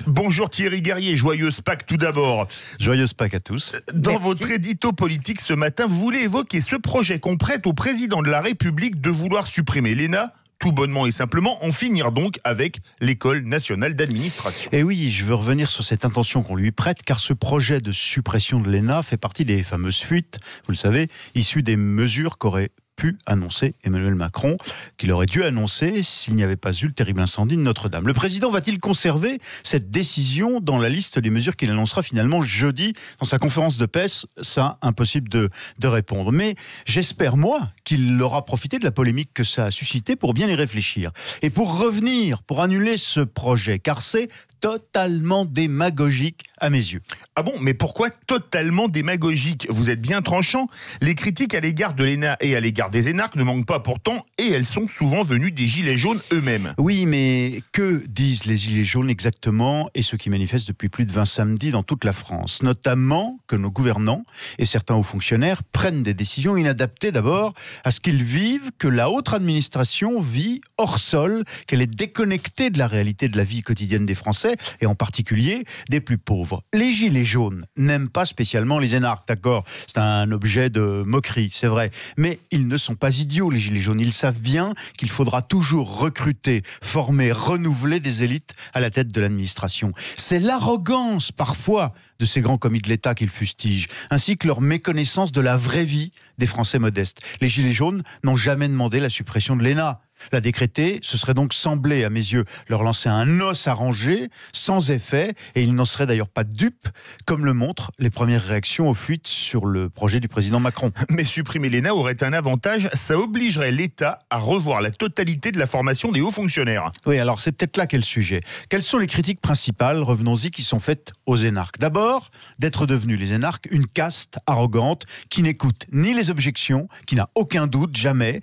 Bonjour Thierry Guerrier, joyeuse Pâques tout d'abord. Joyeuse Pâques à tous. Dans votre édito politique ce matin, vous voulez évoquer ce projet qu'on prête au président de la République de vouloir supprimer l'ENA, tout bonnement et simplement en finir donc avec l'École nationale d'administration. Et oui, je veux revenir sur cette intention qu'on lui prête, car ce projet de suppression de l'ENA fait partie des fameuses fuites, vous le savez, issues des mesures qu'aurait pu annoncer Emmanuel Macron, qu'il aurait dû annoncer s'il n'y avait pas eu le terrible incendie de Notre-Dame. Le président va-t-il conserver cette décision dans la liste des mesures qu'il annoncera finalement jeudi dans sa conférence de presse? Ça, impossible de répondre. Mais j'espère, moi, qu'il aura profité de la polémique que ça a suscité pour bien y réfléchir. Et pour revenir, pour annuler ce projet, car c'est totalement démagogique à mes yeux. Ah bon, mais pourquoi totalement démagogique? Vous êtes bien tranchant. Les critiques à l'égard de l'ENA et à l'égard des énarques ne manquent pas pourtant, et elles sont souvent venues des gilets jaunes eux-mêmes. Oui, mais que disent les gilets jaunes exactement, et ceux qui manifestent depuis plus de 20 samedis dans toute la France? Notamment que nos gouvernants et certains hauts fonctionnaires prennent des décisions inadaptées d'abord à ce qu'ils vivent, que la haute administration vit hors sol, qu'elle est déconnectée de la réalité de la vie quotidienne des Français, et en particulier des plus pauvres. Les gilets jaunes n'aiment pas spécialement les énarques, d'accord? C'est un objet de moquerie, c'est vrai. Mais ils ne sont pas idiots, les gilets jaunes. Ils savent bien qu'il faudra toujours recruter, former, renouveler des élites à la tête de l'administration. C'est l'arrogance, parfois, de ces grands commis de l'État qu'ils fustigent, ainsi que leur méconnaissance de la vraie vie des Français modestes. Les gilets jaunes n'ont jamais demandé la suppression de l'ENA. La décréter, ce serait donc sembler, à mes yeux, leur lancer un os arrangé, sans effet, et ils n'en seraient d'ailleurs pas dupes, comme le montrent les premières réactions aux fuites sur le projet du président Macron. Mais supprimer l'ENA aurait un avantage, ça obligerait l'État à revoir la totalité de la formation des hauts fonctionnaires. Oui, alors c'est peut-être là qu'est le sujet. Quelles sont les critiques principales, revenons-y, qui sont faites aux énarques? D'abord, d'être devenus les énarques une caste arrogante qui n'écoute ni les objections, qui n'a aucun doute, jamais,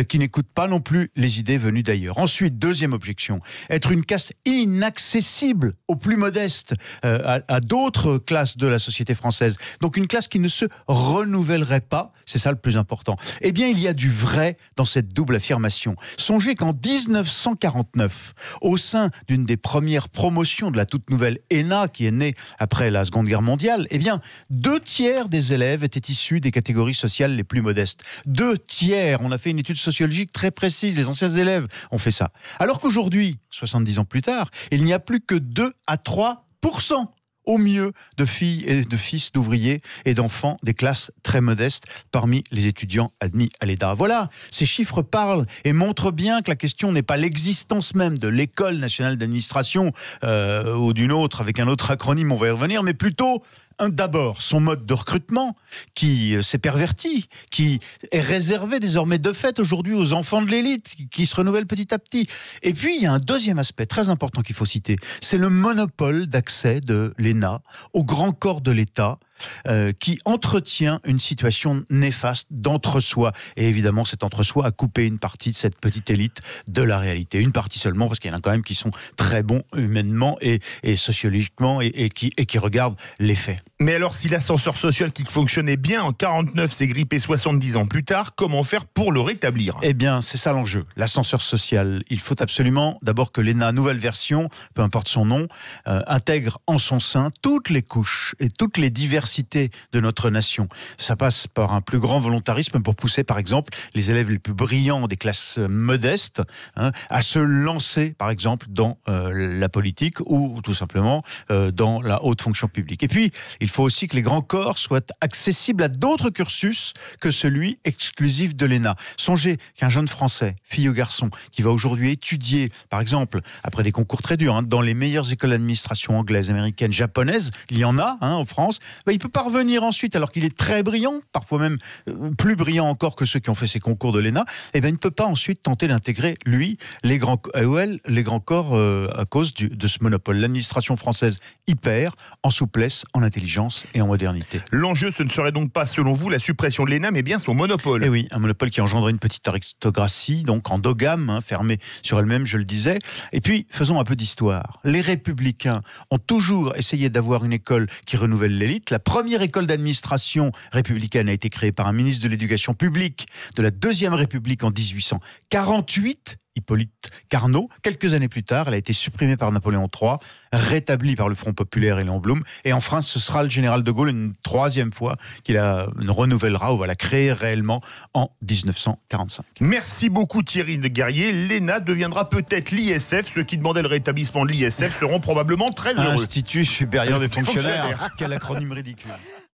qui n'écoute pas non plus les idées venues d'ailleurs. Ensuite, deuxième objection, être une caste inaccessible aux plus modestes, à d'autres classes de la société française. Donc une classe qui ne se renouvellerait pas, c'est ça le plus important. Eh bien, il y a du vrai dans cette double affirmation. Songez qu'en 1949, au sein d'une des premières promotions de la toute nouvelle ENA, qui est née après la Seconde Guerre mondiale, eh bien, 2/3 des élèves étaient issus des catégories sociales les plus modestes. 2/3, on a fait une étude sociologique très précise, les anciens élèves ont fait ça. Alors qu'aujourd'hui, 70 ans plus tard, il n'y a plus que 2 à 3% au mieux de filles et de fils d'ouvriers et d'enfants des classes très modestes parmi les étudiants admis à l'ENA. Voilà, ces chiffres parlent et montrent bien que la question n'est pas l'existence même de l'École nationale d'administration ou d'une autre, avec un autre acronyme, on va y revenir, mais plutôt d'abord son mode de recrutement qui s'est perverti, qui est réservé désormais de fait aujourd'hui aux enfants de l'élite, qui se renouvellent petit à petit. Et puis il y a un deuxième aspect très important qu'il faut citer, c'est le monopole d'accès de l'ENA au grand corps de l'État, qui entretient une situation néfaste d'entre-soi. Et évidemment, cet entre-soi a coupé une partie de cette petite élite de la réalité. Une partie seulement, parce qu'il y en a quand même qui sont très bons humainement et sociologiquement et qui regardent les faits. Mais alors, si l'ascenseur social qui fonctionnait bien en 49 s'est grippé 70 ans plus tard, comment faire pour le rétablir? Eh bien, c'est ça l'enjeu, l'ascenseur social. Il faut absolument, d'abord, que l'ENA, nouvelle version, peu importe son nom, intègre en son sein toutes les couches et toutes les diversités de notre nation. Ça passe par un plus grand volontarisme pour pousser, par exemple, les élèves les plus brillants des classes modestes à se lancer, par exemple, dans la politique ou tout simplement dans la haute fonction publique. Et puis, il faut aussi que les grands corps soient accessibles à d'autres cursus que celui exclusif de l'ENA. Songez qu'un jeune Français, fille ou garçon, qui va aujourd'hui étudier, par exemple, après des concours très durs, dans les meilleures écoles d'administration anglaises, américaines, japonaises, il y en a en France, il peut pas revenir ensuite, alors qu'il est très brillant, parfois même plus brillant encore que ceux qui ont fait ces concours de l'ENA, il ne peut pas ensuite tenter d'intégrer, lui, les grands corps à cause de ce monopole. L'administration française y perd en souplesse, en intelligence et en modernité. L'enjeu, ce ne serait donc pas, selon vous, la suppression de l'ENA, mais bien son monopole. Eh oui, un monopole qui engendrerait une petite aristocratie, donc endogame, fermée sur elle-même, je le disais. Et puis, faisons un peu d'histoire. Les Républicains ont toujours essayé d'avoir une école qui renouvelle l'élite. La première école d'administration républicaine a été créée par un ministre de l'Éducation publique de la Deuxième République en 1848. Hippolyte Carnot. Quelques années plus tard, elle a été supprimée par Napoléon III, rétablie par le Front populaire et Léon Blum. Et enfin, ce sera le général de Gaulle une troisième fois qu'il la renouvellera ou va la créer réellement en 1945. Merci beaucoup Thierry de Guerrier. L'ENA deviendra peut-être l'ISF. Ceux qui demandaient le rétablissement de l'ISF seront probablement très heureux. Institut supérieur des fonctionnaires. Quel acronyme ridicule.